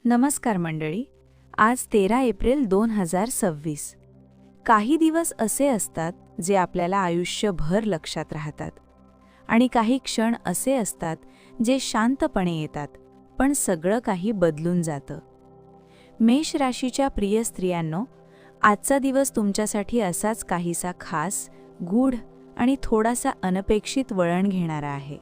नमस्कार मंडळी. आज 13 एप्रिल 2026. काही दिवस असे असतात जे आपल्याला आयुष्यभर लक्षात राहतात आणि काही क्षण असे असतात जे शांतपणे येतात, पण सगळं काही बदलून जातं. मेष राशीच्या प्रिय स्त्रियांनो, आजचा दिवस तुमच्यासाठी असाच काहीसा खास, गूढ आणि थोडासा अनपेक्षित वळण घेणारा आहे.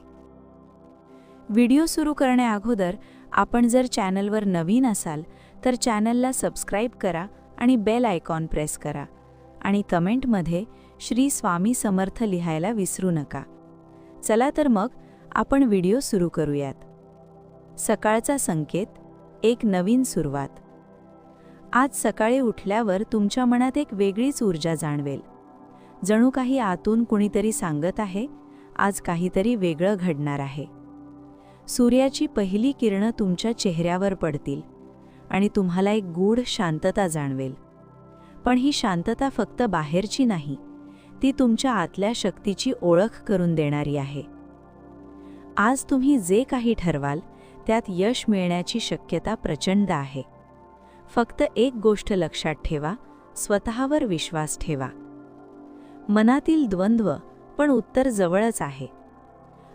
व्हिडिओ सुरू करण्याअगोदर आपण जर चॅनलवर नवीन असाल तर चॅनलला सबस्क्राईब करा आणि बेल आयकॉन प्रेस करा आणि कमेंटमध्ये श्री स्वामी समर्थ लिहायला विसरू नका. चला तर मग आपण व्हिडिओ सुरू करूयात. सकाळचा संकेत, एक नवीन सुरुवात. आज सकाळी उठल्यावर तुमच्या मनात एक वेगळीच ऊर्जा जाणवेल. जणू काही आतून कुणीतरी सांगत आहे, आज काहीतरी वेगळं घडणार आहे. सूर्याची पहिली किरणं तुमच्या चेहऱ्यावर पडतील आणि तुम्हाला एक गूढ शांतता जाणवेल. पण ही शांतता फक्त बाहेरची नाही, ती तुमच्या आतल्या शक्तीची ओळख करून देणारी आहे. आज तुम्ही जे काही ठरवाल त्यात यश मिळण्याची शक्यता प्रचंड आहे. फक्त एक गोष्ट लक्षात ठेवा, स्वतःवर विश्वास ठेवा. मनातील द्वंद्व, पण उत्तर जवळच आहे.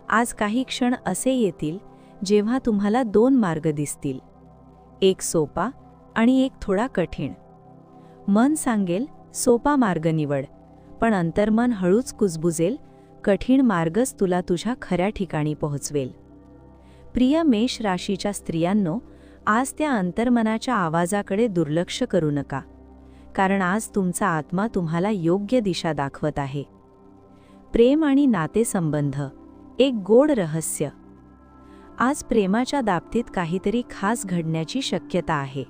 आज काही क्षण असे येतील जेव्हा तुम्हाला दोन मार्ग दिसतील, एक सोपा आणि एक थोडा कठीण. मन सांगेल सोपा मार्ग निवड, पण अंतर्मन हळूच कुजबुजेल कठीण मार्गच तुला तुझ्या खऱ्या ठिकाणी पोहोचवेल. प्रिय मेष राशीच्या स्त्रियांनो, आज त्या अंतर्मनाच्या आवाजाकडे दुर्लक्ष करू नका, कारण आज तुमचा आत्मा तुम्हाला योग्य दिशा दाखवत आहे. प्रेम आणि नातेसंबंध, एक गोड रहस्य. आज प्रेमाच्या बाबतीत काहीतरी खास घडण्याची शक्यता आहे.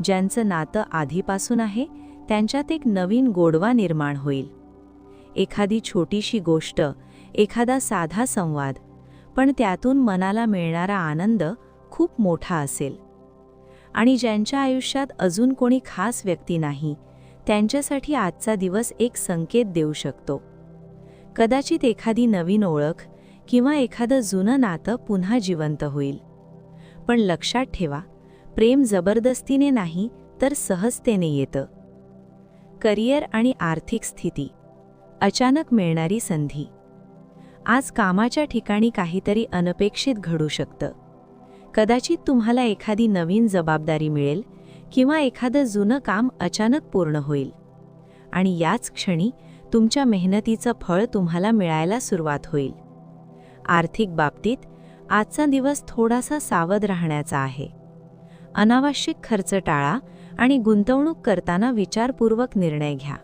ज्यांचं नातं आधीपासून आहे त्यांच्यात एक नवीन गोडवा निर्माण होईल. एखादी छोटीशी गोष्ट, एखादा साधा संवाद, पण त्यातून मनाला मिळणारा आनंद खूप मोठा असेल. आणि ज्यांच्या आयुष्यात अजून कोणी खास व्यक्ती नाही, त्यांच्यासाठी आजचा दिवस एक संकेत देऊ शकतो. कदाचित एखादी नवीन ओळख किंवा एखादं जुनं नातं पुन्हा जिवंत होईल. पण लक्षात ठेवा, प्रेम जबरदस्तीने नाही तर सहजतेने येतं. करिअर आणि आर्थिक स्थिती, अचानक मिळणारी संधी. आज कामाच्या ठिकाणी काहीतरी अनपेक्षित घडू शकतं. कदाचित तुम्हाला एखादी नवीन जबाबदारी मिळेल किंवा एखादं जुनं काम अचानक पूर्ण होईल. आणि याच क्षणी तुमच्या मेहनतीचं फळ तुम्हाला मिळायला सुरुवात होईल. आर्थिक बाबतीत आजचा दिवस थोडासा सावध राहण्याचा आहे. अनावश्यक खर्च टाळा आणि गुंतवणूक करताना विचारपूर्वक निर्णय घ्या,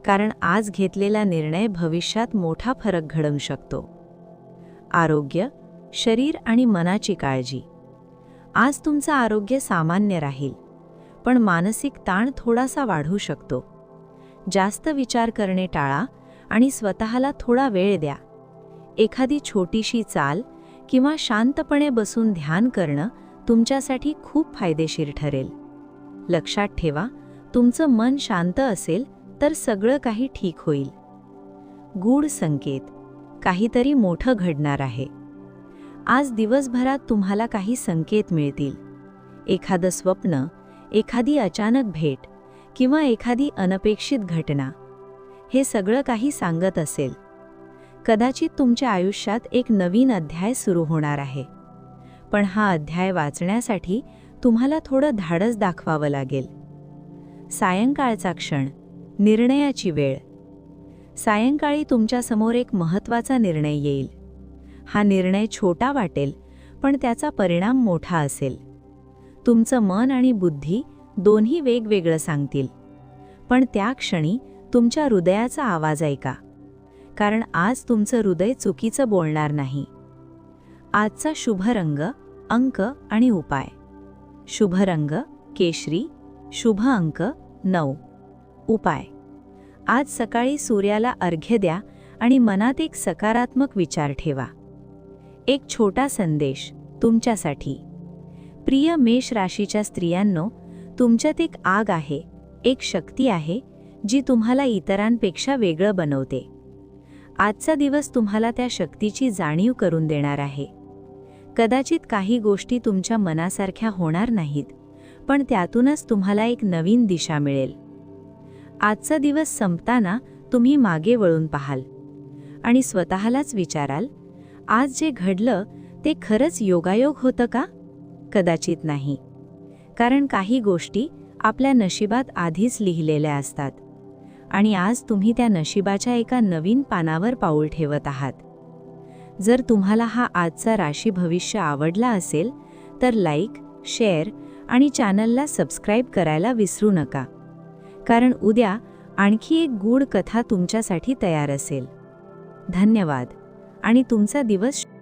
कारण आज घेतलेला निर्णय भविष्यात मोठा फरक घडवू शकतो. आरोग्य, शरीर आणि मनाची काळजी. आज तुमचं आरोग्य सामान्य राहील, पण मानसिक ताण थोडासा वाढू शकतो. जास्त विचार करणे टाळा आणि स्वतःला थोडा वेळ द्या. एखादी छोटीशी चाल किंवा शांतपणे बसून ध्यान करणं तुमच्यासाठी खूप फायदेशीर ठरेल. लक्षात ठेवा, तुमचं मन शांत असेल तर सगळं काही ठीक होईल. गूढ संकेत, काहीतरी मोठं घडणार आहे. आज दिवसभरात तुम्हाला काही संकेत मिळतील. एखादं स्वप्न, एखादी अचानक भेट किंवा एखादी अनपेक्षित घटना, हे सगळं काही सांगत असेल. कदाचित तुमच्या आयुष्यात एक नवीन अध्याय सुरू होणार आहे. पण हा अध्याय वाचण्यासाठी तुम्हाला थोडं धाडस दाखवावं लागेल. सायंकाळचा क्षण, निर्णयाची वेळ. सायंकाळी तुमच्यासमोर एक महत्त्वाचा निर्णय येईल. हा निर्णय छोटा वाटेल, पण त्याचा परिणाम मोठा असेल. तुमचं मन आणि बुद्धी दोन्ही वेगवेगळं सांगतील, पण त्या क्षणी तुमच्या हृदयाचा आवाज ऐका, कारण आज तुमचं हृदय चुकीचं बोलणार नाही. आजचा शुभ रंग, अंक आणि उपाय. शुभ रंग केशरी, शुभ अंक 9. उपाय. आज सकाळी सूर्याला अर्घ्य द्या आणि मनात एक सकारात्मक विचार ठेवा. एक छोटा संदेश तुमच्यासाठी. प्रिय मेष राशीच्या स्त्रियांनो, तुमच्यात एक आग आहे, एक शक्ती आहे जी तुम्हाला इतरांपेक्षा वेगळं बनवते. आजचा दिवस तुम्हाला त्या शक्तीची जाणीव करून देणार आहे. कदाचित काही गोष्टी तुमच्या मनासारख्या होणार नाहीत, पण त्यातूनच तुम्हाला एक नवीन दिशा मिळेल. आजचा दिवस संपताना तुम्ही मागे वळून पाहाल आणि स्वतःलाच विचाराल, आज जे घडलं ते खरंच योगायोग होतं का? कदाचित नाही. कारण काही गोष्टी आपल्या नशिबात आधीच लिहिलेल्या असतात आणि आज तुम्ही त्या नशिबाच्या एका नवीन पानावर पाऊल ठेवत आहात. जर तुम्हाला हा आजचा राशी भविष्य आवडला असेल तर लाईक, शेअर आणि चॅनलला सबस्क्राईब करायला विसरू नका. कारण उद्या आणखी एक गूढ कथा तुमच्यासाठी तयार असेल. धन्यवाद आणि तुमचा दिवस